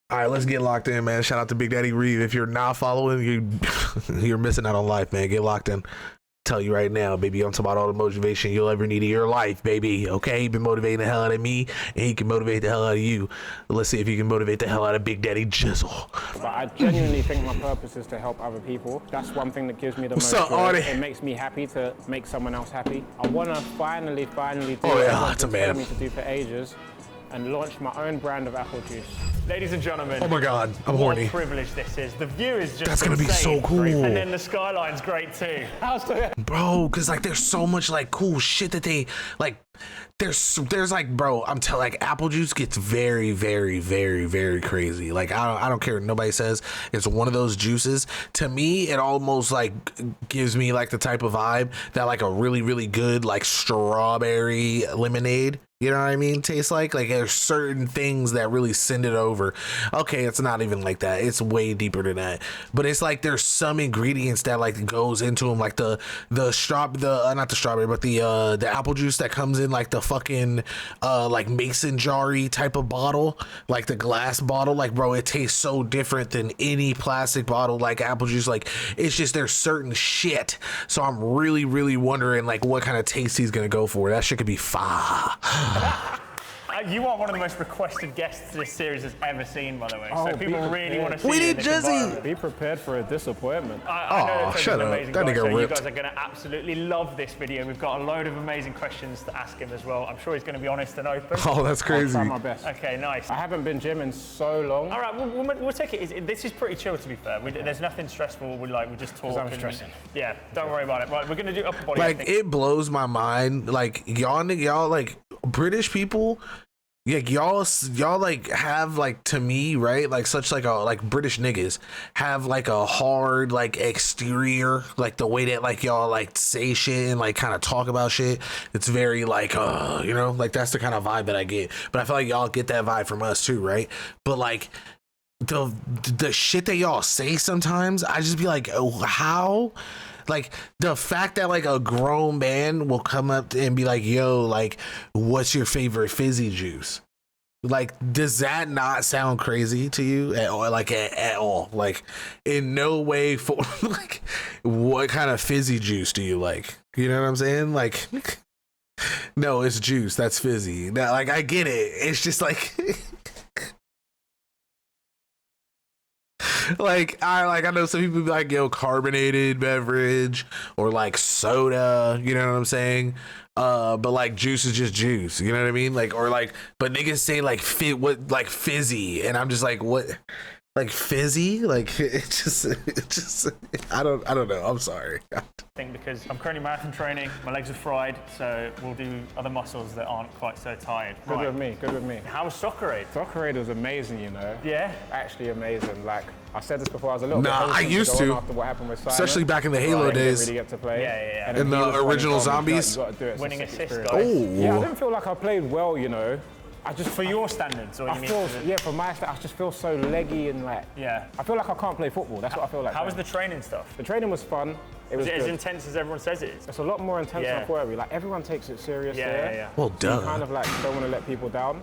All right, let's get locked in, man. Shout out to Big Daddy Reev. If you're not following, you're missing out on life, man. Get locked in. Tell you right now, baby, I'm talking about all the motivation you'll ever need in your life, baby. Okay, he been motivating the hell out of me, and he can motivate the hell out of you. Let's see if he can motivate the hell out of Big Daddy Jizzle. But I genuinely think my purpose is to help other people. That's one thing that gives me the most joy. It makes me happy to make someone else happy. I want to finally do what I've been telling me to do for ages, and launch my own brand of apple juice. Ladies and gentlemen, oh my God, I'm horny. What a privilege this is. The view is just that's gonna be so cool. And then the skyline's great too. Bro, cause like there's so much like cool shit that they like. There's like, bro, I'm telling, like, apple juice gets very, very, very, very crazy. Like, I don't care what nobody says. It's one of those juices. To me, it almost like gives me like the type of vibe that like a really, really good like strawberry lemonade, you know what I mean, tastes like there's certain things that really send it over. Okay, it's not even like that. It's way deeper than that. But it's like there's some ingredients that like goes into them, like not the strawberry, but the apple juice that comes in like the fucking like mason jar-y type of bottle, like the glass bottle. Like, bro, it tastes so different than any plastic bottle like apple juice. Like, it's just there's certain shit. So I'm really, really wondering like what kind of taste he's gonna go for. That shit could be fire. You are one of the most requested guests this series has ever seen, by the way. Oh, so people really want to see we you need in this environment. Be prepared for a disappointment. I know that shut an up. amazing That guy, nigga so ripped. you guys are going to absolutely love this video. We've got a load of amazing questions to ask him as well. I'm sure he's going to be honest and open. Oh, that's crazy. I'll try my best. Okay, nice. I haven't been gymming so long. All right, we'll take it. This is pretty chill, to be fair. There's nothing stressful. We just talk. I'm stressing. Yeah, don't worry about it. Right, we're going to do upper body. Like, it blows my mind. Like, y'all like British people. Yeah, y'all like have like, to me, right, like such like a like British niggas have like a hard like exterior, like the way that like y'all like say shit and like kind of talk about shit. It's very like you know, like that's the kind of vibe that I get. But I feel like y'all get that vibe from us too, right? But like the shit that y'all say sometimes, I just be like, oh, how? Like, the fact that like a grown man will come up and be like, yo, like, what's your favorite fizzy juice? Like, does that not sound crazy to you at all? Like, at all? Like, in no way for like, what kind of fizzy juice do you like? You know what I'm saying? Like, no, it's juice. That's fizzy. Now, like, I get it. It's just like I know some people be like, yo, carbonated beverage or like soda, you know what I'm saying? But like juice is just juice, you know what I mean? Like, or like, but niggas say like like fizzy, and I'm just like, what? Like fizzy? Like it just I don't know. I'm sorry. Because I'm currently marathon training, my legs are fried, so we'll do other muscles that aren't quite so tired. Good with me. How was Soccer Aid? Soccer Aid was amazing, you know. Yeah? Actually amazing. Like, I said this before, I was a little bit I hesitant used to. after what happened with Simon. Especially back in the Halo days. Didn't really get to play. Yeah. And in the original Zombies. You gotta do it. Winning assist, guys. Oh. Yeah, I didn't feel like I played well, you know. For your standards, or you mean? For my standards, I just feel so leggy and like. Yeah. I feel like I can't play football. That's what I feel like. How was the training stuff? The training was fun. It was as intense as everyone says it is? It's a lot more intense than I thought it would be. Like, everyone takes it serious there. Yeah. Well, duh. You kind of like don't want to let people down.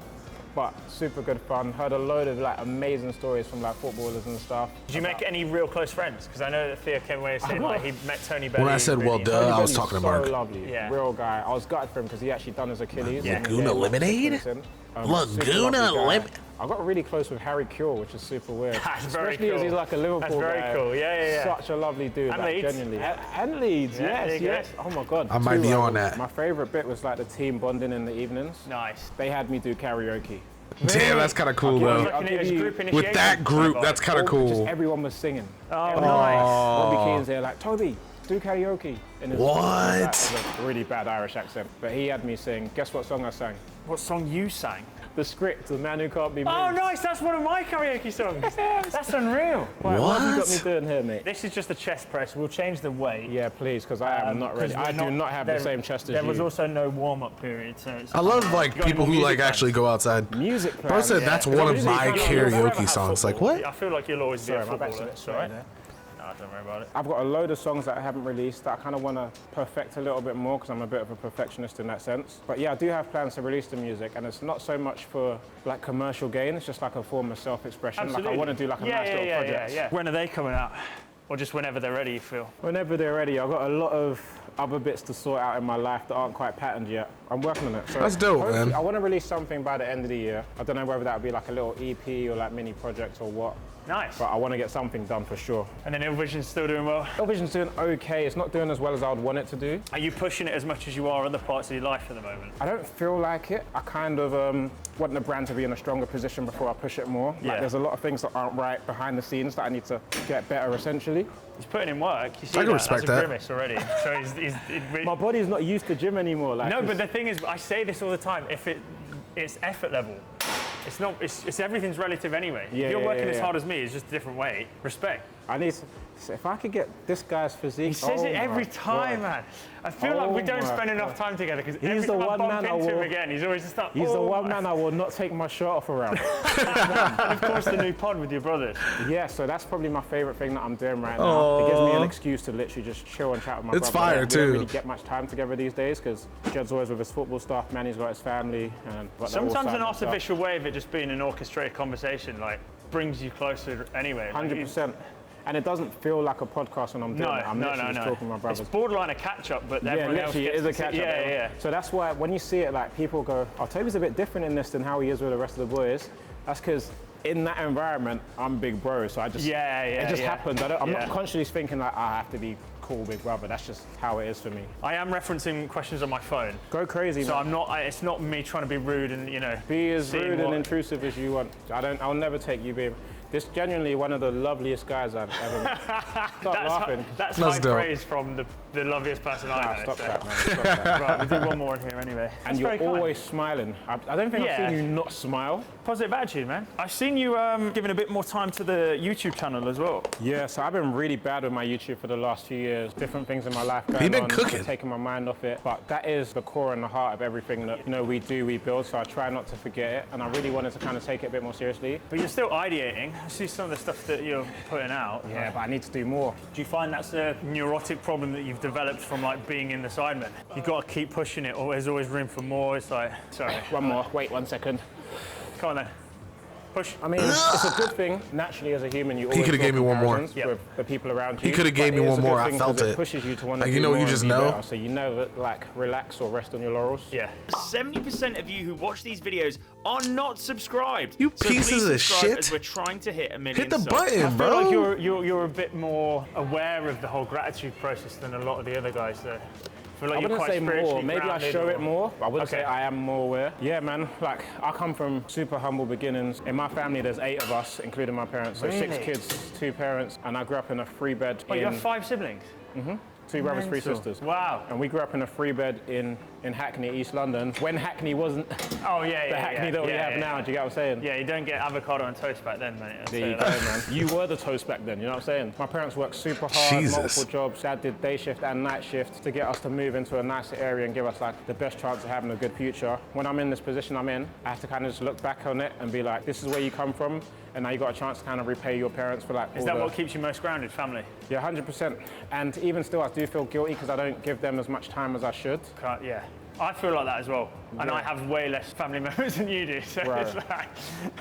But super good fun. Heard a load of like amazing stories from like footballers and stuff. Did you make any real close friends? Because I know that Theo came away saying like he met Tony Belly. When I said well duh, I was talking to Mark. So lovely, real guy. I was gutted for him because he actually done his Achilles. Laguna Lemonade? Laguna Lemonade. I got really close with Harry Cure, which is super weird. That's very Especially cool. as he's like a Liverpool That's very guy. cool. Yeah. Such a lovely dude. And like, Leeds. Genuinely. And Leeds. Yes. Oh my God. I might be on that. My favorite bit was like the team bonding in the evenings. Nice. They had me do karaoke. Damn, that's kind of cool though. With that group, that's kind of cool. Just everyone was singing. Oh, nice. Robbie Keane's there like, Toby, do karaoke. And what? With a really bad Irish accent. But he had me sing. Guess what song I sang? What song you sang? The Script, The Man Who Can't Be Moved. Oh, nice. That's one of my karaoke songs. That's unreal. Right, what have you got me doing here, mate? This is just a chest press. We'll change the weight. Yeah, please, because I am not ready. I do not have the same chest as you. There was also no warm-up period, so I love like people who like actually go outside. Music plan. Bro said that's one of my karaoke songs. Like what? I feel like you'll always be a footballer. Sorry, Right? Oh, don't worry about it. I've got a load of songs that I haven't released that I kind of want to perfect a little bit more because I'm a bit of a perfectionist in that sense. But yeah, I do have plans to release the music, and it's not so much for like commercial gain, it's just like a form of self-expression. Like I want to do like a nice little project. Yeah. When are they coming out? Or just whenever they're ready, you feel? Whenever they're ready. I've got a lot of other bits to sort out in my life that aren't quite patterned yet. I'm working on it. So that's dope, man. I want to release something by the end of the year. I don't know whether that would be like a little EP or like mini project or what. Nice. But I want to get something done for sure. And then Illvision's still doing well? Illvision's doing okay. It's not doing as well as I would want it to do. Are you pushing it as much as you are other parts of your life at the moment? I don't feel like it. I kind of want the brand to be in a stronger position before I push it more. Yeah. Like, there's a lot of things that aren't right behind the scenes that I need to get better, essentially. He's putting in work. You see I can respect that. Grimace already. So he's My body's not used to gym anymore. Like, no, but the thing is, I say this all the time. It's effort level. It's not. It's everything's relative anyway. Yeah, if you're working as yeah. hard as me, it's just a different way. Respect. I need to, if I could get this guy's physique. He says it every time, man. I feel like we don't spend enough time together because every time I bump into him again, he's always just like, he's the one man I will not take my shirt off around. And of course, the new pod with your brothers. Yeah, so that's probably my favorite thing that I'm doing right now. It gives me an excuse to literally just chill and chat with my brother. It's fire too. We don't really get much time together these days because Jed's always with his football stuff, Manny's got his family. And sometimes an artificial way of it just being an orchestrated conversation like brings you closer anyway. 100%. And it doesn't feel like a podcast when I'm doing it. I'm literally just talking to my brothers. It's borderline a catch-up, but everyone else literally, it is a catch-up. Yeah. So that's why when you see it, like people go, "Oh, Toby's a bit different in this than how he is with the rest of the boys." That's because in that environment, I'm big bro. So I just it just happens. I'm not consciously thinking like I have to be cool big brother. That's just how it is for me. I am referencing questions on my phone. Go crazy. So man. I'm not. It's not me trying to be rude and be as rude and intrusive as you want. I'll never take you being. This is genuinely one of the loveliest guys I've ever met. Stop laughing. That's high praise from the loveliest person I know. Stop that, man. Stop that. Right, we'll do one more in here anyway. And you're always smiling. I don't think I've seen you not smile. Positive attitude, man. I've seen you giving a bit more time to the YouTube channel as well. Yeah, so I've been really bad with my YouTube for the last few years. Different things in my life going You've been cooking. taking my mind off it. But that is the core and the heart of everything that we do, we build. So I try not to forget it. And I really wanted to kind of take it a bit more seriously. But you're still ideating. I see some of the stuff that you're putting out. Yeah, but I need to do more. Do you find that's a neurotic problem that you've developed from like being in the Sidemen? You've got to keep pushing it, or there's always room for more. It's like, sorry. One more. Wait 1 second. Come on then. Push. I mean, it's a good thing. Naturally, as a human, you always He could have gave me one more. With the people around you. He could have gave me one more. I felt it. It pushes you to want to like, do more you just know. better, so you never like relax or rest on your laurels. Yeah. 70% of you who watch these videos are not subscribed. You pieces of shit. As we're trying to hit 1 million. Hit the subs. button, bro. I feel like you're a bit more aware of the whole gratitude process than a lot of the other guys though. I wouldn't say more, maybe I show it more, but I wouldn't say I am more aware. Yeah, man, like I come from super humble beginnings. In my family, there's 8 of us, including my parents. So 6 kids, 2 parents, and I grew up in a 3-bed. Oh, you have 5 siblings? Mm-hmm. 2 brothers, 3 sisters. Wow. And we grew up in a 3-bed in Hackney, East London, when Hackney wasn't the Hackney that we have now. Do you get what I'm saying? Yeah, you don't get avocado and toast back then, mate. There you go, man. You were the toast back then, you know what I'm saying? My parents worked super hard, multiple jobs. Dad did day shift and night shift to get us to move into a nicer area and give us like the best chance of having a good future. When I'm in this position I'm in, I have to kind of just look back on it and be like, this is where you come from, and now you got a chance to kind of repay your parents for like. Is that what keeps you most grounded, family? Yeah, 100%. And even still, I do feel guilty because I don't give them as much time as I should. Yeah. I feel like that as well. And I have way less family members than you do. So it's like,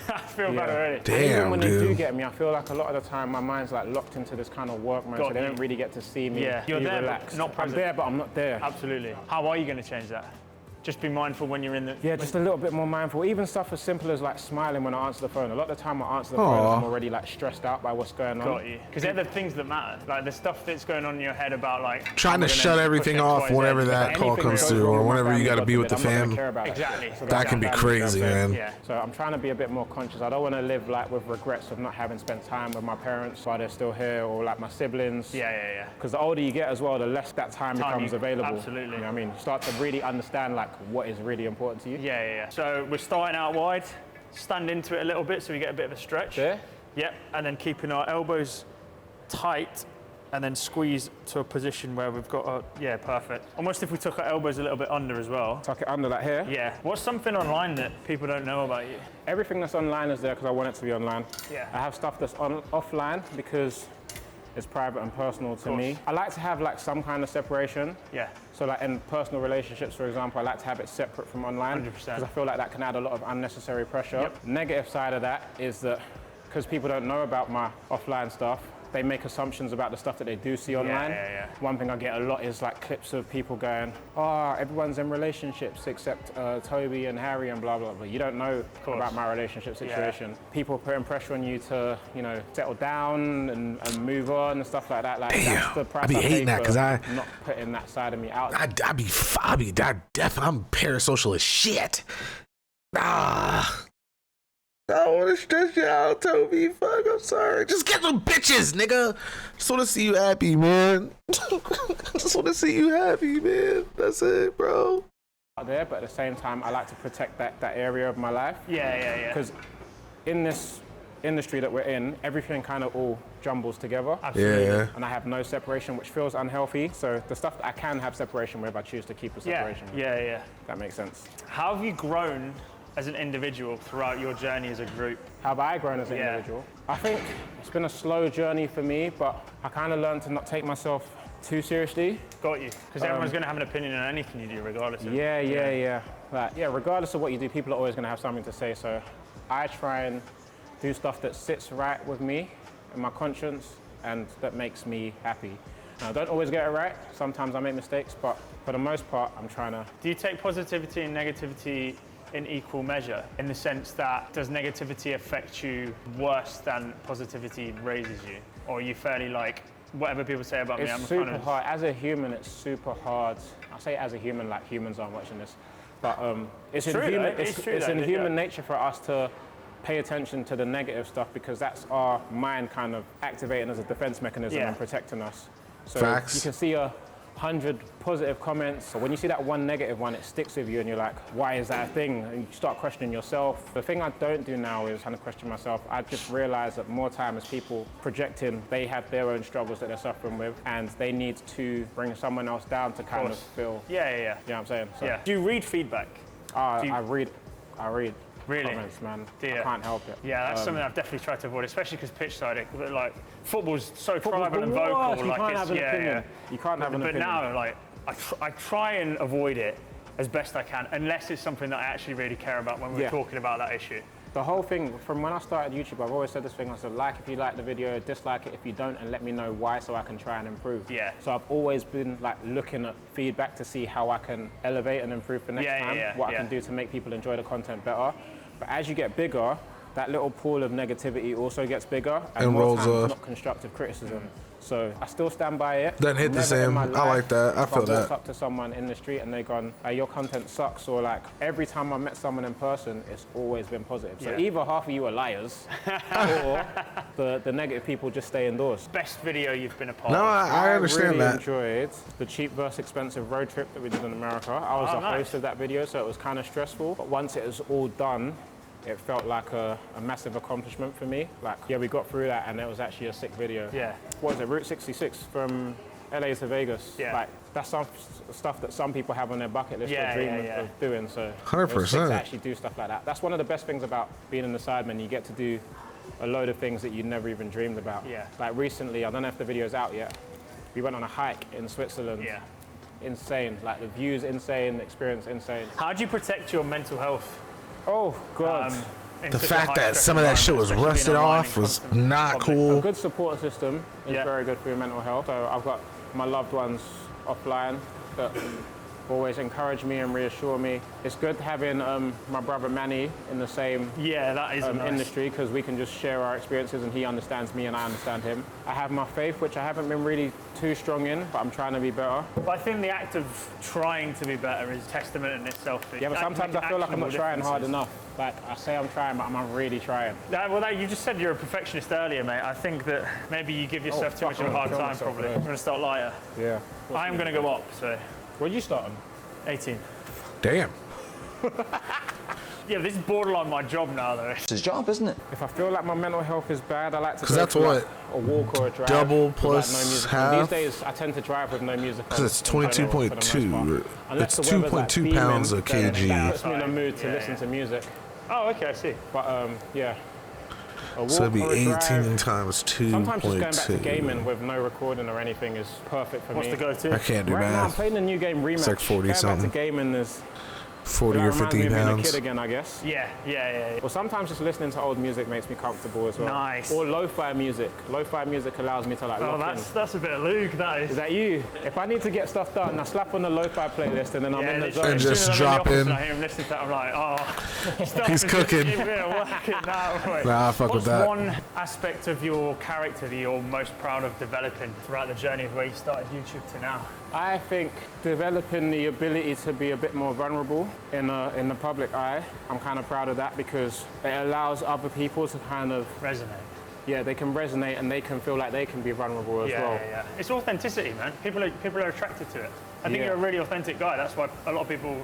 I feel bad already. Damn, even when dude. they do get me, I feel like a lot of the time my mind's like locked into this kind of work mode, so they don't really get to see me. Yeah, you're there, relaxed. not present. I'm there, but I'm not there. Absolutely. How are you going to change that? Just be mindful when you're in the... Yeah, just a little bit more mindful. Even stuff as simple as like smiling when I answer the phone. A lot of the time I answer the phone, I'm already like stressed out by what's going on. Got you. Because they're the things that matter. Like the stuff that's going on in your head about like... Trying to shut everything off whenever that call comes through, or whenever you got to be with the fam. Exactly. That can be crazy, man. Yeah. So I'm trying to be a bit more conscious. I don't want to live like with regrets of not having spent time with my parents while they're still here, or like my siblings. Yeah. Because the older you get as well, the less that time becomes available. Absolutely. You know what I mean? You start to really understand like what is really important to you. Yeah. So we're starting out wide, stand into it a little bit so we get a bit of a stretch. There? Yep, and then keeping our elbows tight and then squeeze to a position where we've got a, perfect. Almost if we took our elbows a little bit under as well. Tuck it under like here? Yeah. What's something online that people don't know about you? Everything that's online is there because I want it to be online. Yeah. I have stuff that's offline because is private and personal to me. I like to have like some kind of separation. Yeah. So like in personal relationships, for example, I like to have it separate from online. 100%. Because I feel like that can add a lot of unnecessary pressure. Yep. Negative side of that is that because people don't know about my offline stuff, they make assumptions about the stuff that they do see online. One thing I get a lot is like clips of people going, oh, everyone's in relationships except Toby and Harry and blah, blah, blah. You don't know about my relationship situation. People putting pressure on you to, you know, settle down and move on and stuff like that. Like, that's the price I be hating that because I'm not putting that side of me out. I'm parasocial as shit. I don't want to stress you out, Toby. Fuck, I'm sorry. Just get them bitches, nigga. Just want to see you happy, man. Just want to see you happy, man. That's it, bro. Out there, but at the same time, I like to protect that area of my life. Yeah. Because in this industry that we're in, everything kind of all jumbles together. Absolutely. Yeah. And I have no separation, which feels unhealthy. So the stuff that I can have separation with, I choose to keep a separation. Yeah. That makes sense. How have you grown as an individual throughout your journey as a group? How have I grown as an individual? I think it's been a slow journey for me, but I kind of learned to not take myself too seriously. Got you. Because everyone's going to have an opinion on anything you do, regardless of... Yeah. Like, regardless of what you do, people are always going to have something to say. So I try and do stuff that sits right with me and my conscience and that makes me happy. Now, I don't always get it right. Sometimes I make mistakes, but for the most part, I'm trying to... Do you take positivity and negativity in equal measure, in the sense that does negativity affect you worse than positivity raises you? Or are you fairly like, whatever people say about me, I'm super kind of... hard. As a human, it's super hard. I say as a human, like humans aren't watching this. But it's in human nature for us to pay attention to the negative stuff because that's our mind kind of activating as a defense mechanism and protecting us. So Facts. You can see 100 positive comments. When you see that one negative one, it sticks with you and you're like, why is that a thing? And you start questioning yourself. The thing I don't do now is kind of question myself. I just realize that more time as people projecting, they have their own struggles that they're suffering with and they need to bring someone else down to kind of feel. Yeah. You know what I'm saying? So, yeah. Do you read feedback? I read really? comments, man. I can't help it. Yeah, that's something I've definitely tried to avoid, especially because pitch side, like football's so private and vocal. You can't have an opinion. You can't have an opinion. But now, like, I try and avoid it as best I can, unless it's something that I actually really care about when we're talking about that issue. The whole thing, from when I started YouTube, I've always said this thing, I said, like if you like the video, dislike it if you don't, and let me know why so I can try and improve. Yeah. So I've always been like looking at feedback to see how I can elevate and improve for next time, what I can do to make people enjoy the content better. But as you get bigger, that little pool of negativity also gets bigger and rolls off. Not constructive criticism. So I still stand by it. Doesn't hit the same. I like that. I feel that. If I walk up to someone in the street and they've gone, hey, your content sucks, or like every time I met someone in person, it's always been positive. So either half of you are liars, or the negative people just stay indoors. Best video you've been a part of? No, I understand that. I enjoyed the cheap versus expensive road trip that we did in America. I was the host of that video, so it was kind of stressful. But once it was all done, it felt like a massive accomplishment for me. Like, we got through that and it was actually a sick video. Yeah. What was it, Route 66 from LA to Vegas? Yeah. Like, that's some stuff that some people have on their bucket list or dream of doing. So 100%. To actually do stuff like that. That's one of the best things about being in the Sidemen. You get to do a load of things that you never even dreamed about. Yeah. Like recently, I don't know if the video's out yet, we went on a hike in Switzerland. Yeah. Insane. Like, the view's insane, the experience insane. How do you protect your mental health? Oh, God. The fact that some of that shit was rusted off was not cool. A good support system is very good for your mental health. So I've got my loved ones offline that always encourage me and reassure me. It's good having my brother Manny in the same that is industry, because we can just share our experiences and he understands me and I understand him. I have my faith, which I haven't been really too strong in, but I'm trying to be better. But I think the act of trying to be better is testament in itself. Yeah, but sometimes I feel like I'm not trying hard enough. Like, I say I'm trying, but I'm not really trying. You just said you're a perfectionist earlier, mate. I think that maybe you give yourself too much of a hard time, probably. I'm going to start lighter. Yeah. I'm going to go up, so... What are you starting? 18. Damn. Yeah, this is borderline my job now, though. It's his job, isn't it? If I feel like my mental health is bad, I like to go that's for what, like a walk or a drive. double plus no music. half? These days, I tend to drive with no music. Because it's 22.2. It's 2.2 pounds a kg. That puts me in a mood to listen to music. Oh, okay, I see. But yeah. A walk So it'd be or a 18 drive. times 2.2. Sometimes just going back to gaming with no recording or anything is perfect for me. What's the go-to? I can't do Right now, I'm math. playing the new game Rematch. It's like 40 going something. back to gaming is 40 that or reminds 50 me of being a pounds. kid again, I guess. Yeah. Well, sometimes just listening to old music makes me comfortable as well. Nice. Or lo-fi music. Lo-fi music allows me to like Oh, lock in. that's a bit of Luke, that is. Is that you? If I need to get stuff done, I slap on the lo-fi playlist and then I'm in the zone. And just as soon as I'm drop the office in. and I hear him listening to that, I'm like, oh, stuff He's is cooking. just working now. Wait. Nah, I fuck with that. What's one aspect of your character that you're most proud of developing throughout the journey of where you started YouTube to now? I think developing the ability to be a bit more vulnerable in the public eye, I'm kind of proud of that because it allows other people to kind of Resonate. yeah, they can resonate and they can feel like they can be vulnerable as well. Yeah. It's authenticity, man. People are attracted to it. I think Yeah. you're a really authentic guy. That's why a lot of people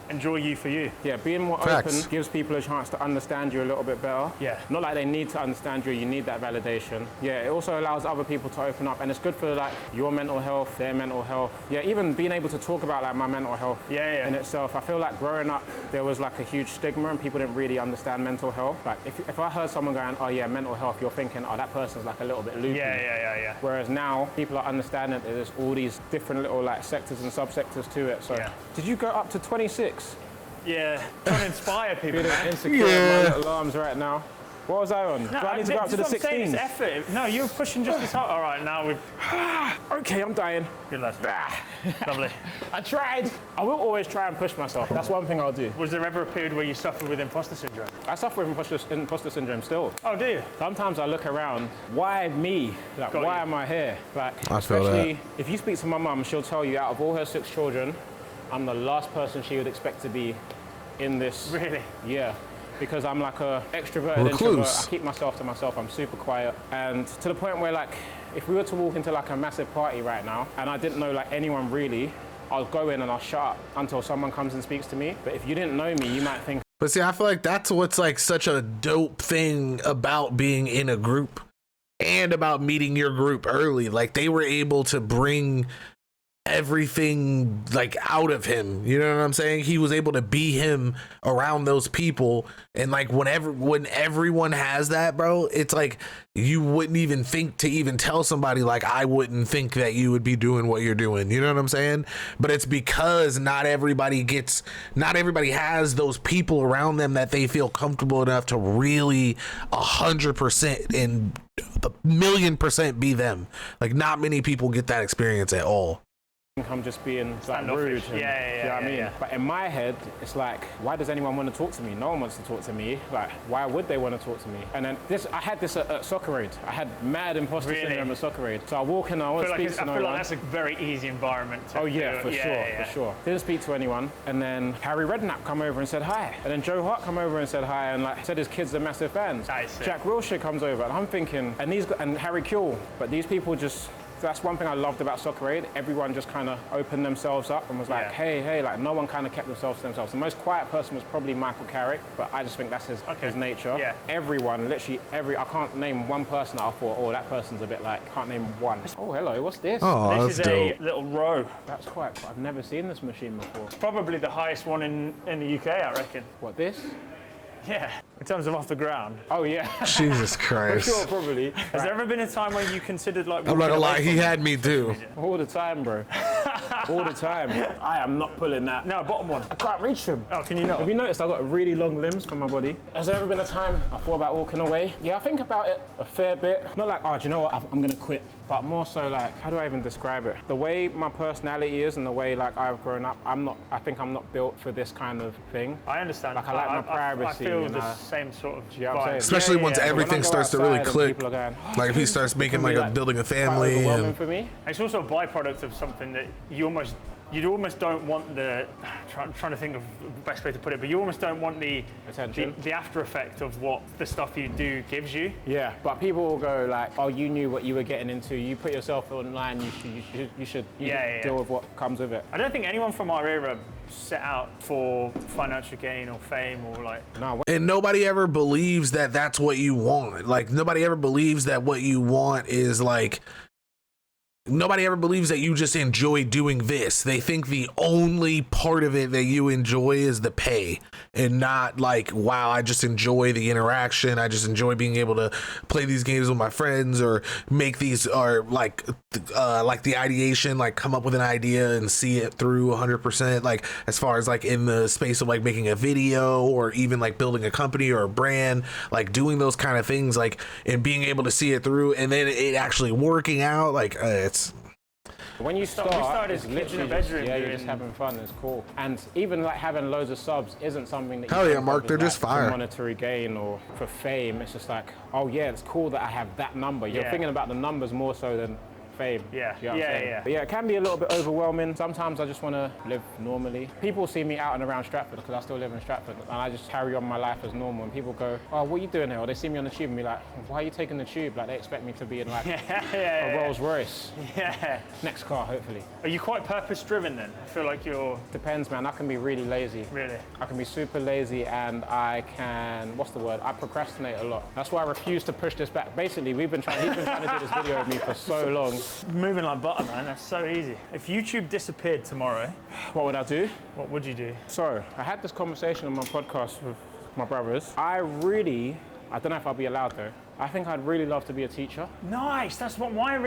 enjoy you for you. Yeah, being more Facts. open gives people a chance to understand you a little bit better. Yeah. Not like they need to understand you need that validation. Yeah, it also allows other people to open up and it's good for like your mental health, their mental health. Yeah, even being able to talk about like my mental health in itself. I feel like growing up there was like a huge stigma and people didn't really understand mental health. Like if I heard someone going, oh yeah, mental health, you're thinking, oh that person's like a little bit loopy. Yeah. Whereas now people are understanding that there's all these different little like sectors and subsectors to it. So Yeah. did you go up to 26? Yeah, trying to inspire people, Feeling man. insecure with my little arms right now. What was I on? Do I need to go up to the that's what I'm saying, 16? it's effort. No, you're pushing just as hard. All right, now we've... Okay, I'm dying. Good lad. Lovely. I tried. I will always try and push myself. That's one thing I'll do. Was there ever a period where you suffered with imposter syndrome? I suffer with imposter syndrome still. Oh, do you? Sometimes I look around, why me? Like, Got why you. am I here? Like, I feel especially if you speak to my mum, she'll tell you out of all her 6 children, I'm the last person she would expect to be in this. Really? Yeah. Because I'm like a extroverted Recluse. introvert. I keep myself to myself. I'm super quiet. And to the point where like, if we were to walk into like a massive party right now and I didn't know like anyone really, I'll go in and I'll shut up until someone comes and speaks to me. But if you didn't know me, you might think. But see, I feel like that's what's like such a dope thing about being in a group and about meeting your group early. Like they were able to bring everything like out of him, you know what I'm saying? He was able to be him around those people, and like when everyone has that, bro, it's like you wouldn't even think to even tell somebody, like I wouldn't think that you would be doing what you're doing, you know what I'm saying? But it's because not everybody has those people around them that they feel comfortable enough to really 100% and 1,000,000% be them. Like not many people get that experience at all. I'm just being like Standoffish. rude. And, Yeah, you know what I mean? yeah. But in my head, it's like, why does anyone want to talk to me? No one wants to talk to me. Like, why would they want to talk to me? And then I had this at Soccer Aid. I had mad imposter syndrome at Soccer Aid. So I walk in, I want to speak to no one. I feel like that's a very easy environment to Oh yeah, do. for sure. Didn't speak to anyone. And then Harry Redknapp come over and said hi. And then Joe Hart come over and said hi and like said his kids are massive fans. Nice. Jack Wilshere comes over and I'm thinking, and Harry Kuehl, but these people just. That's one thing I loved about Soccer Aid. Everyone just kind of opened themselves up and was like, hey, like no one kind of kept themselves to themselves. The most quiet person was probably Michael Carrick, but I just think that's his nature. Yeah. Everyone, literally I can't name one person that I thought, oh, that person's a bit like, can't name one. Oh, hello, what's this? Oh, This is that's dope. a little row. That's quite cool. I've never seen this machine before. Probably the highest one in the UK, I reckon. What, this? Yeah, in terms of off the ground. Oh, yeah. Jesus For Christ. sure, probably. Has there ever been a time where you considered like I'm not gonna walking lie, away he from had me too. All the time, bro. All the time. I am not pulling that. No, bottom one. I can't reach them. Oh, can you not? Have you noticed I've got really long limbs from my body? Has there ever been a time I thought about walking away? Yeah, I think about it a fair bit. Not like, oh, do you know what, I'm gonna quit. But more so like, how do I even describe it? The way my personality is and the way like I've grown up, I think I'm not built for this kind of thing. I understand. Like I like my privacy. I feel you the know? same sort of You know what I'm saying? vibe. Especially once But when I everything go starts to really outside and click. people are going, oh, Like if he starts making it can like be, a building a quite family overwhelming and for me. It's also a byproduct of something that you almost don't want the. Trying to think of the best way to put it, but you almost don't want the Attention. the after effect of what the stuff you do gives you. Yeah, but people will go like, oh, you knew what you were getting into. You put yourself online. You should deal with what comes with it. I don't think anyone from our era set out for financial gain or fame or like. No, and nobody ever believes that that's what you want. Like nobody ever believes that what you want is like nobody ever believes that you just enjoy doing this. They think the only part of it that you enjoy is the pay, and not like, wow, I just enjoy the interaction. I just enjoy being able to play these games with my friends, or make these, or like the ideation, like come up with an idea and see it through 100%. Like as far as like in the space of like making a video, or even like building a company or a brand, like doing those kind of things, like, and being able to see it through, and then it actually working out. Like it's when you start, we started as kids in a bedroom. Yeah, you're just having fun. It's cool. And even like having loads of subs isn't something that hell yeah, Mark, they're just fire. For monetary gain or for fame. It's just like, oh yeah, it's cool that I have that number. You're thinking about the numbers more so than fame. Yeah, you know yeah. But yeah, it can be a little bit overwhelming. Sometimes I just want to live normally. People see me out and around Stratford because I still live in Stratford, and I just carry on my life as normal. And people go, oh, what are you doing here? Or they see me on the tube and be like, why are you taking the tube? Like they expect me to be in like a Rolls Royce. Yeah. Next car, hopefully. Are you quite purpose-driven then? I feel like you're... Depends, man. I can be really lazy. Really? I can be super lazy, and I can, what's the word? I procrastinate a lot. That's why I refuse to push this back. Basically, he's been trying to do this video with me for so long. Moving like butter, man. That's so easy. If YouTube disappeared tomorrow, what would I do? What would you do? So, I had this conversation on my podcast with my brothers. I don't know if I'll be allowed though. I think I'd really love to be a teacher. Nice, that's what my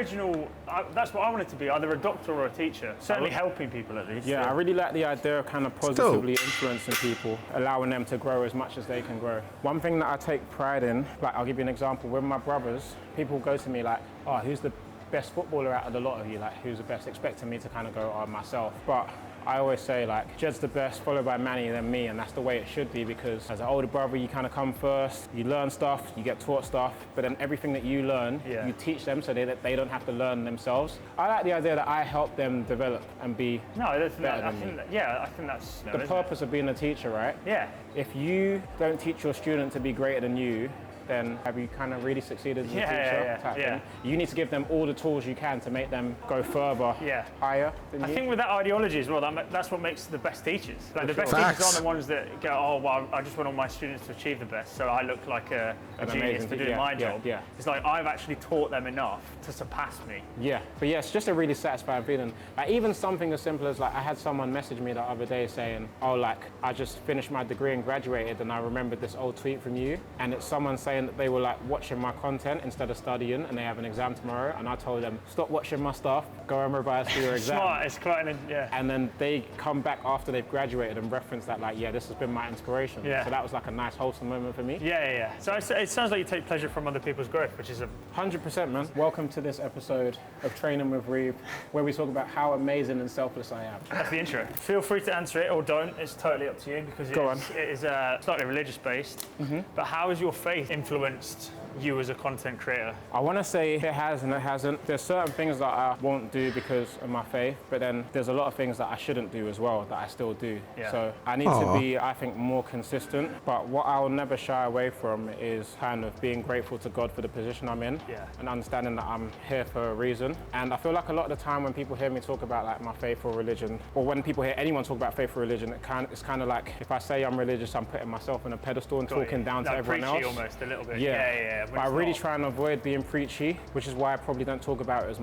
that's what I wanted to be, either a doctor or a teacher. Certainly helping people at least. Yeah, I really like the idea of kind of positively influencing people, allowing them to grow as much as they can grow. One thing that I take pride in, like I'll give you an example, with my brothers, people go to me like, oh, who's the best footballer out of the lot of you? Like, who's the best? Expecting me to kind of go, oh, myself. But I always say, like, Jed's the best, followed by Manny, then me, and that's the way it should be, because as an older brother, you kind of come first, you learn stuff, you get taught stuff, but then everything that you learn, you teach them so that they don't have to learn themselves. I like the idea that I help them develop and be better than me. I think that's... the purpose of being a teacher, right? Yeah. If you don't teach your student to be greater than you, then have you kind of really succeeded as a teacher? You need to give them all the tools you can to make them go further, higher than you. I think with that ideology as well, that's what makes the best teachers. Like the best teachers aren't the ones that go, oh, well, I just want all my students to achieve the best, so I look like a genius for doing my job. It's like I've actually taught them enough to surpass me. Yeah, but yeah, it's just a really satisfying feeling. Like even something as simple as like I had someone message me the other day saying, oh, like I just finished my degree and graduated, and I remembered this old tweet from you, and it's someone saying that they were like watching my content instead of studying, and they have an exam tomorrow, and I told them, stop watching my stuff, go and revise for your exam. Smart, it's quite And then they come back after they've graduated and reference that like, yeah, this has been my inspiration. Yeah. So that was like a nice wholesome moment for me. Yeah. So it sounds like you take pleasure from other people's growth, which is 100%, man. Welcome to this episode of Training with Reev, where we talk about how amazing and selfless I am. That's the intro. Feel free to answer it or don't. It's totally up to you, because it is slightly religious based. But how has your faith influenced you as a content creator? I want to say it has and it hasn't. There's certain things that I won't do because of my faith, but then there's a lot of things that I shouldn't do as well that I still do. So I need to be, I think, more consistent. But what I'll never shy away from is kind of being grateful to God for the position I'm in, and understanding that I'm here for a reason. And I feel like a lot of the time when people hear me talk about like my faith or religion, or when people hear anyone talk about faith or religion, it's kind of like if I say I'm religious, I'm putting myself on a pedestal and talking down to everyone else. Almost a little bit. But I really try and avoid being preachy, which is why I probably don't talk about it as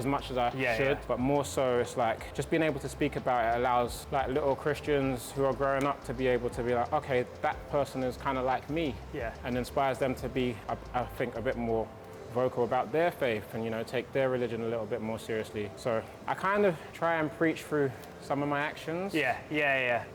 much as I should. But more so, it's like just being able to speak about it allows like little Christians who are growing up to be able to be like, okay, that person is kind of like me, and inspires them to be, I think, a bit more vocal about their faith and, you know, take their religion a little bit more seriously. So I kind of try and preach through some of my actions.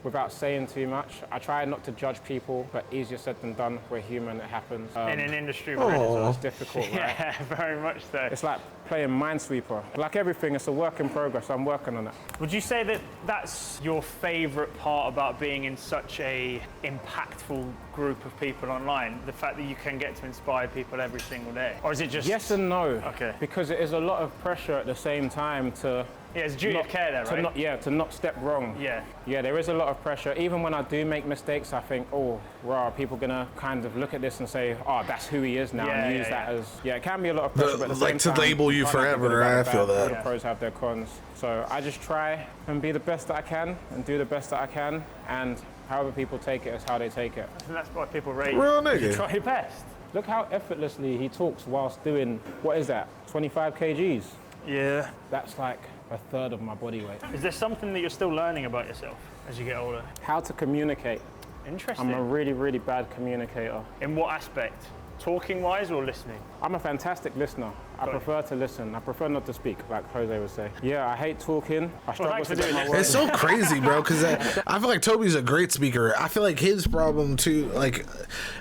Without saying too much. I try not to judge people, but easier said than done. We're human, it happens. In an industry where it's difficult, right? Yeah, very much so. It's like playing Minesweeper. Like everything, it's a work in progress. I'm working on it. Would you say that that's your favorite part about being in such a impactful group of people online? The fact that you can get to inspire people every single day? Or is it just... Yes and no. Okay. Because it is a lot of pressure at the same time to... Yeah, it's duty of care there, right? To not step wrong. Yeah, there is a lot of pressure. Even when I do make mistakes, I think, oh, wow, are people gonna kind of look at this and say, oh, that's who he is now, and use that as... Yeah, it can be a lot of pressure, but at the same time... Like to label you forever, I feel that. The pros have their cons. So I just try and be the best that I can, and do the best that I can, and however people take it is how they take it. And that's why people rate real nigga. You try your best. Look how effortlessly he talks whilst doing, what is that, 25 kgs? Yeah. That's like a third of my body weight. Is there something that you're still learning about yourself as you get older? How to communicate. Interesting. I'm a really, really bad communicator. In what aspect? Talking-wise or listening? I'm a fantastic listener. I prefer to listen. I prefer not to speak, like Jose would say. Yeah, I hate talking. I struggle to get my words. It's so crazy, bro, because I feel like Toby's a great speaker. I feel like his problem, too, like,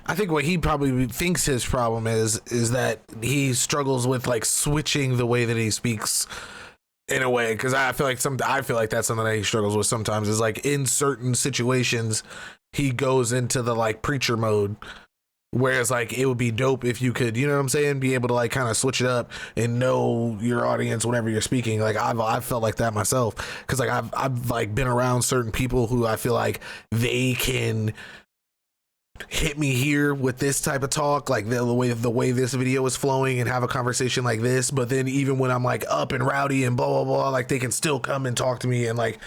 I think what he probably thinks his problem is that he struggles with, like, switching the way that he speaks in a way, because I feel like that's something that he struggles with sometimes, is, like, in certain situations, he goes into the, like, preacher mode. Whereas, like, it would be dope if you could, you know what I'm saying, be able to, like, kind of switch it up and know your audience whenever you're speaking. Like, I've felt like that myself, because, like, I've like been around certain people who I feel like they can hit me here with this type of talk, like the way this video is flowing, and have a conversation like this. But then even when I'm like up and rowdy and blah blah blah, like they can still come and talk to me, and like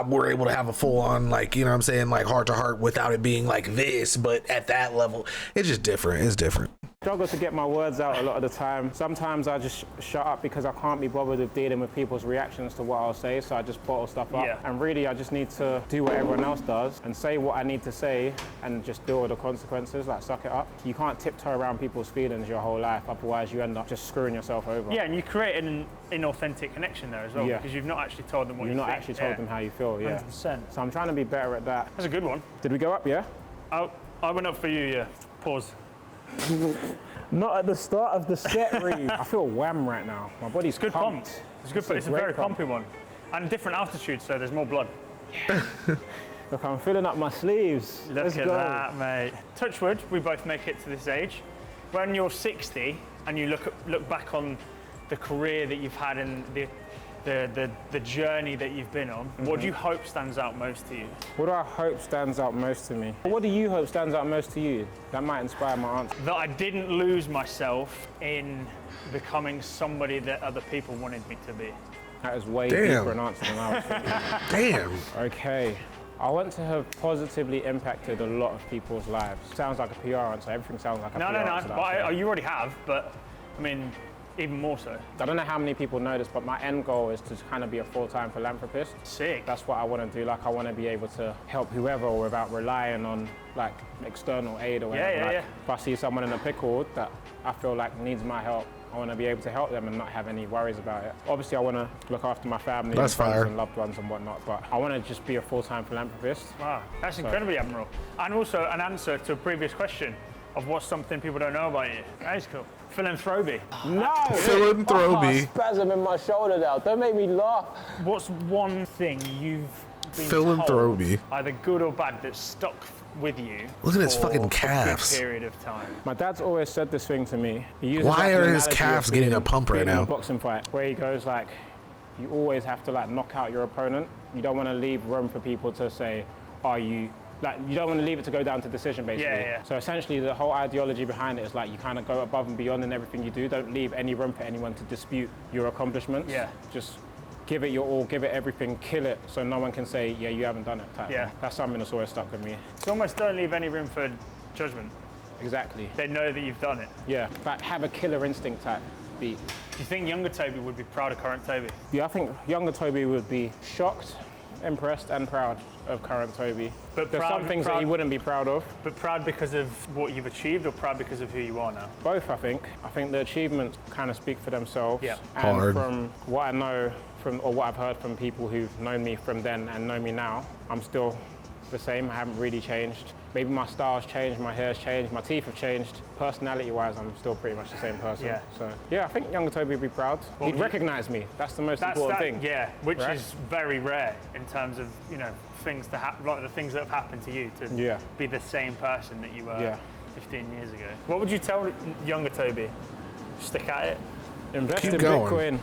we're able to have a full on, like, you know what I'm saying, like heart to heart without it being like this. But at that level, it's just different. It's different. Struggle to get my words out a lot of the time. Sometimes I just shut up because I can't be bothered with dealing with people's reactions to what I'll say, so I just bottle stuff up. Yeah. And really, I just need to do what everyone else does and say what I need to say and just deal with the consequences, like suck it up. You can't tiptoe around people's feelings your whole life, otherwise you end up just screwing yourself over. Yeah, and you create an inauthentic connection there as well, because you've not actually told them what You've not actually told them how you feel, 100%. So I'm trying to be better at that. That's a good one. Did we go up, yeah? I went up for you, yeah. Pause. Not at the start of the set, Reev. I feel wham right now. My body's good pumped. pump. It's good. It's a very pumpy one, and different altitude, so there's more blood. Look, I'm filling up my sleeves. Let's go. That, mate. Touch wood, we both make it to this age. When you're 60 and you look back on the career that you've had and the journey that you've been on, what do you hope stands out most to you? What do I hope stands out most to me? What do you hope stands out most to you? That might inspire my answer. That I didn't lose myself in becoming somebody that other people wanted me to be. That is way deeper an answer than I was thinking. Damn. Okay. I want to have positively impacted a lot of people's lives. Sounds like a PR answer. Everything sounds like a PR answer. No. You already have, but I mean, even more so. I don't know how many people know this, but my end goal is to kind of be a full-time philanthropist. Sick. That's what I want to do. Like, I want to be able to help whoever without relying on, like, external aid or whatever. If I see someone in a pickle that I feel like needs my help, I want to be able to help them and not have any worries about it. Obviously, I want to look after my family and friends and loved ones and whatnot, but I want to just be a full-time philanthropist. Wow, that's incredibly admirable. And also an answer to a previous question of what's something people don't know about you. That is cool. Philanthropy. No! Philanthropy. Spasm in my shoulder now. Don't make me laugh. What's one thing you've been Philanthropy. told, either good or bad, that stuck with you? Look at his fucking calves. A good period of time. My dad's always said this thing to me. Why are his calves getting a pump right now? A boxing fight where he goes like, you always have to like knock out your opponent. You don't want to leave room for people to say, are you? Like, you don't want to leave it to go down to decision, basically. Yeah. So essentially, the whole ideology behind it is like you kind of go above and beyond in everything you do. Don't leave any room for anyone to dispute your accomplishments. Yeah. Just give it your all, give it everything, kill it, so no one can say, yeah, you haven't done it. Yeah. That's something that's always stuck with me. It's almost don't leave any room for judgment. Exactly. They know that you've done it. Yeah, but have a killer instinct type beat. Do you think younger Toby would be proud of current Toby? Yeah, I think younger Toby would be shocked, impressed, and proud of current Toby. But there's some things that he wouldn't be proud of. But proud because of what you've achieved, or proud because of who you are now? Both, I think. I think the achievements kind of speak for themselves. Yeah. And from what I know or what I've heard from people who've known me from then and know me now, I'm still the same. I haven't really changed. Maybe my style's changed, my hair's changed, my teeth have changed. Personality-wise, I'm still pretty much the same person. Yeah. So yeah, I think younger Toby would be proud. Well, he'd recognize me. That's the most important thing. Yeah, which is very rare in terms of, you know, things to happen, like the things that have happened to you, to be the same person that you were 15 years ago. What would you tell younger Toby? Stick at it. Invest in Bitcoin.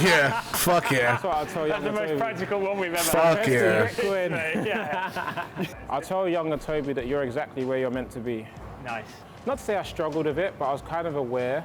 Yeah, fuck yeah. That's what I'll tell younger Toby. That's the most practical one we've ever had. Fuck yeah. Bitcoin. I'll tell younger Toby that you're exactly where you're meant to be. Nice. Not to say I struggled with it, but I was kind of aware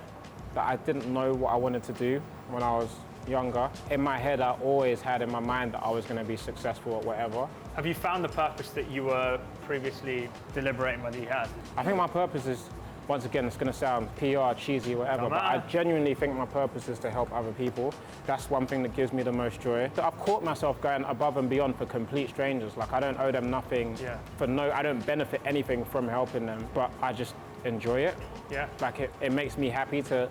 that I didn't know what I wanted to do when I was younger. In my head, I always had in my mind that I was going to be successful at whatever. Have you found the purpose that you were previously deliberating whether you had? I think my purpose is once again, it's gonna sound PR, cheesy, whatever, but I genuinely think my purpose is to help other people. That's one thing that gives me the most joy. I've caught myself going above and beyond for complete strangers. Like, I don't owe them nothing I don't benefit anything from helping them, but I just enjoy it. Yeah. Like, it makes me happy to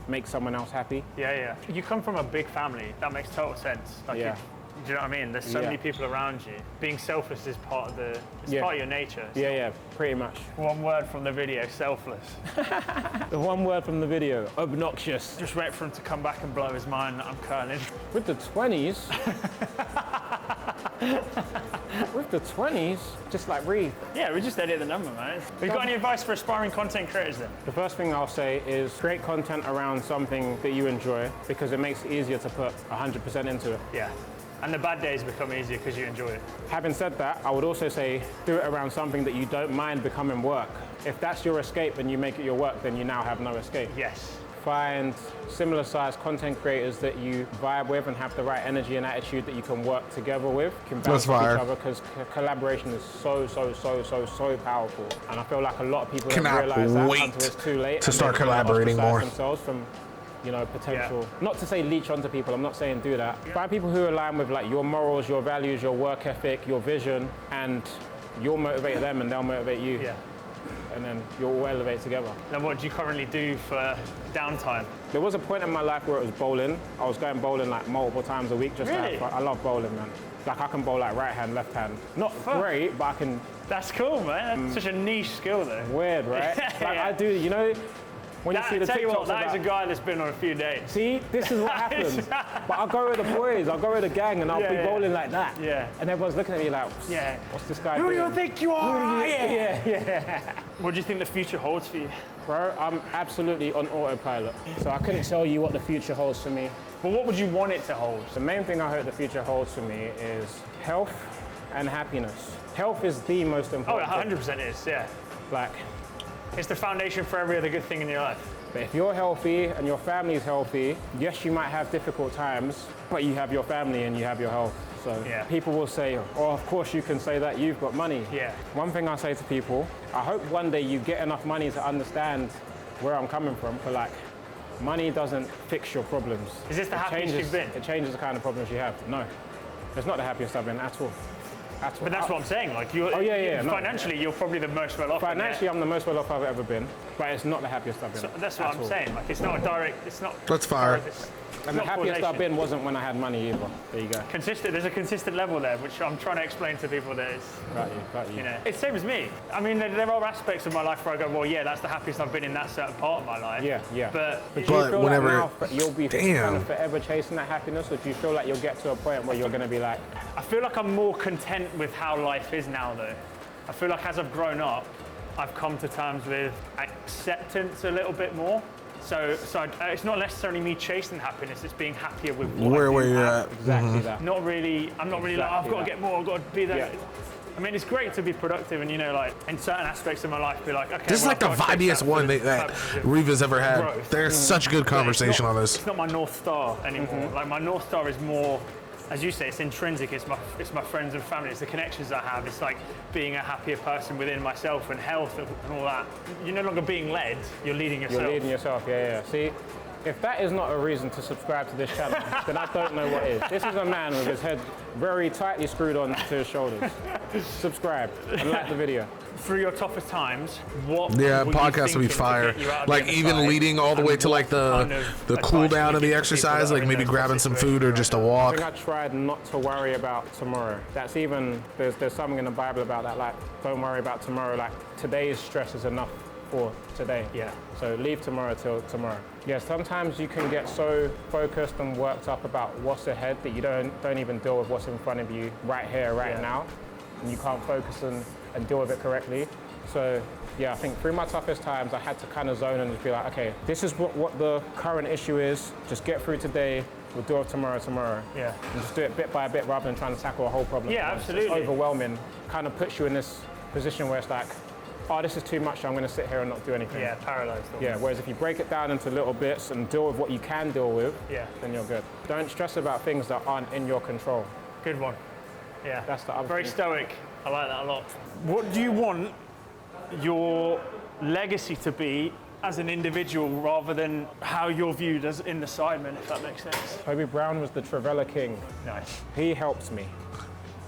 make someone else happy. Yeah. You come from a big family. That makes total sense. Like, do you know what I mean? There's so many people around you. Being selfless is part of part of your nature. So. Yeah, pretty much. One word from the video, selfless. The one word from the video, obnoxious. Just wait for him to come back and blow his mind that I'm curling. With the 20s, with the 20s, just like Reev. Yeah, we just edit the number, man. Have you got any advice for aspiring content creators then? The first thing I'll say is create content around something that you enjoy, because it makes it easier to put 100% into it. Yeah. And the bad days become easier because you enjoy it. Having said that, I would also say do it around something that you don't mind becoming work. If that's your escape and you make it your work, then you now have no escape. Yes. Find similar sized content creators that you vibe with and have the right energy and attitude that you can work together with, can bounce off each other, because collaboration is so powerful. And I feel like a lot of people don't realize that until it's too late to start collaborating more. Themselves from, potential. Not to say leech onto people, I'm not saying do that. Find people who align with like your morals, your values, your work ethic, your vision, and you'll motivate them and they'll motivate you. Yeah. And then you'll all elevate together. Then what do you currently do for downtime? There was a point in my life where it was bowling. I was going bowling like multiple times a week just to have fun. I love bowling, man. Like, I can bowl like right hand, left hand. Not great, but I can. That's cool, man. That's such a niche skill though. Weird, right? Like, I do, when you see the TikToks that is a guy that's been on a few dates. See, this is what happens. But I'll go with the boys, I'll go with the gang, and I'll be bowling like that. Yeah. And everyone's looking at me like, what's this guy doing? Who do you think you are? Yeah. What do you think the future holds for you? Bro, I'm absolutely on autopilot. So I couldn't tell you what the future holds for me. But what would you want it to hold? The main thing I hope the future holds for me is health and happiness. Health is the most important. Oh, 100% is, yeah. Like, it's the foundation for every other good thing in your life. But if you're healthy and your family's healthy, yes, you might have difficult times, but you have your family and you have your health. So people will say, oh, of course you can say that, you've got money. Yeah. One thing I say to people, I hope one day you get enough money to understand where I'm coming from, but like, money doesn't fix your problems. Is this the happiest you've been? It changes the kind of problems you have. No, it's not the happiest I've been at all. But that's what I'm saying. Like, financially, you're probably the most well off. Financially, I'm the most well off I've ever been, but it's not the happiest I've been. So that's what I'm saying. Like, it's not a direct. It's not. That's fire. And the happiest I've been wasn't when I had money either. There you go. Consistent. There's a consistent level there, which I'm trying to explain to people that it's. Got you. It's the same as me. I mean, there are aspects of my life where I go, well, yeah, that's the happiest I've been in that certain part of my life. Yeah. But do you feel whenever like now you'll be kind of forever chasing that happiness, or do you feel like you'll get to a point where you're going to be like? I feel like I'm more content with how life is now, though. I feel like as I've grown up, I've come to terms with acceptance a little bit more. So it's not necessarily me chasing happiness, it's being happier with where you're at. Exactly that. I'm not really like, I've got to get more, I've got to be there. Yeah. I mean, it's great to be productive and, like, in certain aspects of my life, be like, okay. This is like the vibiest one that Reev has ever had. Growth. There's such good conversation on this. It's not my North Star anymore. Like, my North Star is more, as you say, it's intrinsic. It's my friends and family. It's the connections I have. It's like being a happier person within myself and health and all that. You're no longer being led. You're leading yourself. You're leading yourself. Yeah. See, if that is not a reason to subscribe to this channel, then I don't know what is. This is a man with his head very tightly screwed on to his shoulders. Subscribe and like the video. Through your toughest times, what? Podcast will be fire. Like, even leading all the way to like the cool down of the exercise, like maybe grabbing some food or just a walk. I think I tried not to worry about tomorrow. That's even there's something in the Bible about that. Like, don't worry about tomorrow. Like, today's stress is enough for today. Yeah. So leave tomorrow till tomorrow. Yeah. Sometimes you can get so focused and worked up about what's ahead that you don't even deal with what's in front of you right here, right now, and you can't focus and deal with it correctly. So I think through my toughest times, I had to kind of zone and just be like, okay, this is what the current issue is. Just get through today. We'll do it tomorrow. Yeah. And just do it bit by bit rather than trying to tackle a whole problem. Yeah, absolutely. It's overwhelming. Kind of puts you in this position where it's like, oh, this is too much, I'm going to sit here and not do anything. Yeah, paralyzed. Yeah, whereas if you break it down into little bits and deal with what you can deal with, then you're good. Don't stress about things that aren't in your control. Good one. Yeah. That's the other Very thing. stoic. I like that a lot. What do you want your legacy to be as an individual rather than how you're viewed as in the Sidemen, if that makes sense? Toby Brown was the Travella King. Nice. He helps me.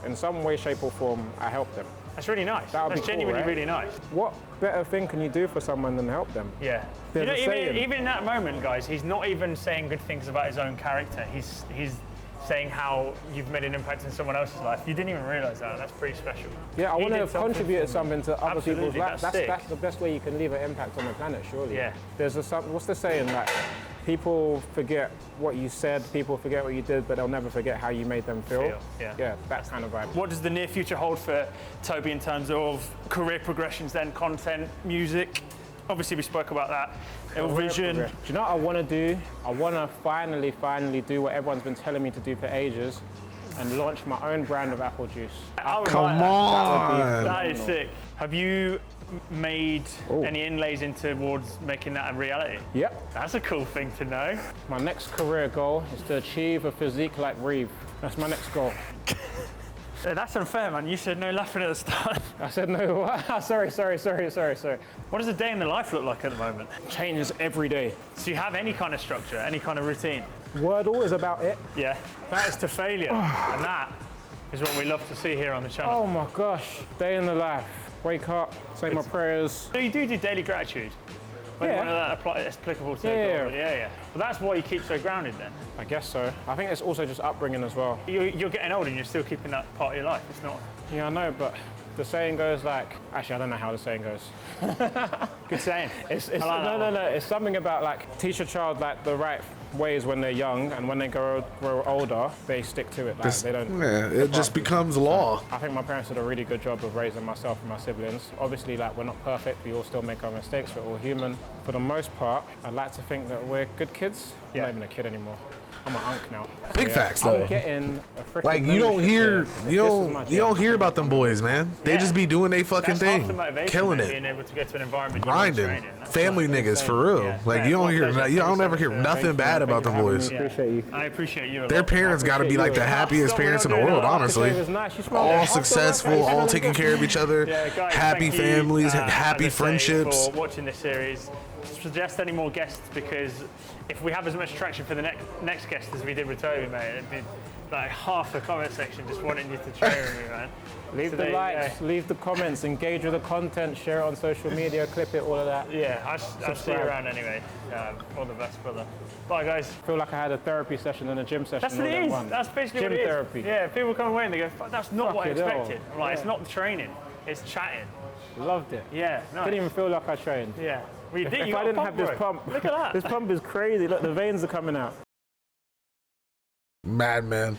In some way, shape or form, I help them. That's really nice. That would That's be cool, genuinely right? really nice. What better thing can you do for someone than help them? Yeah. There's You know, a saying. even in that moment, guys, he's not even saying good things about his own character. He's saying how you've made an impact in someone else's life. You didn't even realise that. That's pretty special. Yeah, I He want to did have something contributed for- something to other Absolutely, people's lives. that's sick. That's the best way you can leave an impact on the planet, surely. Yeah. There's what's the saying? Like, people forget what you said, people forget what you did, but they'll never forget how you made them feel. Yeah. Yeah, that kind of vibe. What does the near future hold for Toby in terms of career progressions then, content, music? Obviously we spoke about that. Vision. Do you know what I want to do? I want to finally do what everyone's been telling me to do for ages and launch my own brand of apple juice. Come on. That is sick. Have you made any inlays in towards making that a reality? Yep. That's a cool thing to know. My next career goal is to achieve a physique like Reev. That's my next goal. That's unfair, man. You said no laughing at the start. I said no. Sorry. What does a day in the life look like at the moment? Changes every day. Do you have any kind of structure, any kind of routine? Wordle is about it. Yeah. That is to failure. And that is what we love to see here on the channel. Oh my gosh. Day in the life. Wake up, say my prayers. So you do daily gratitude? Like Yeah. one of that it's applicable to Yeah. yeah. Well, that's why you keep so grounded then. I guess so. I think it's also just upbringing as well. You're getting older and you're still keeping that part of your life. It's not. Yeah, I know, but the saying goes like, actually, I don't know how the saying goes. Good saying. It's I like that one. no. It's something about like teach a child like the right ways when they're young, and when they grow older, they stick to it. Like, they don't. Yeah, it just becomes law. I think my parents did a really good job of raising myself and my siblings. Obviously, like, we're not perfect. We all still make our mistakes. We're all human. For the most part, I'd like to think that we're good kids. Yeah. I'm not even a kid anymore. I'm an unk now. Big facts, though. I'm getting a freaking Like you don't hear, membership you here. This is my don't job. hear about them boys, man. They just be doing their fucking That's half thing, the motivation, killing man, it, being able to go to an environment you're grinding, training. That's family niggas for real. Yeah. Like Yeah, you don't my hear, pleasure. you don't ever hear Thank you. nothing bad about them boys. Appreciate you. I appreciate you a lot. Their parents got to be like the happiest parents in the world, honestly. It was nice. You smelled All it. successful, all taking care of each other, Yeah, guys, happy thank you, families, as happy I say, friendships. for watching this series. Suggest any more guests, because if we have as much traction for the next guest as we did with Toby, mate, it'd be like half the comment section just wanting you to train with me, man. Leave So the there you likes, go. leave the comments, engage with the content, share it on social media, clip it, all of that. Yeah, I'll see you Subscribe. around anyway. All the best, brother. Bye, guys. I feel like I had a therapy session and a gym session. That's what all it in is. one. That's basically gym what it is. therapy. Yeah, people come away and they go, "Fuck, that's not what I Fucking hell. expected." I'm like, it's Yeah. not the training, it's chatting. Loved it. Yeah, nice. Didn't even feel like I trained. Yeah. Well, you did. If You I got a didn't have this bro. pump, Look at that. this pump is crazy. Look, the veins are coming out. Madman.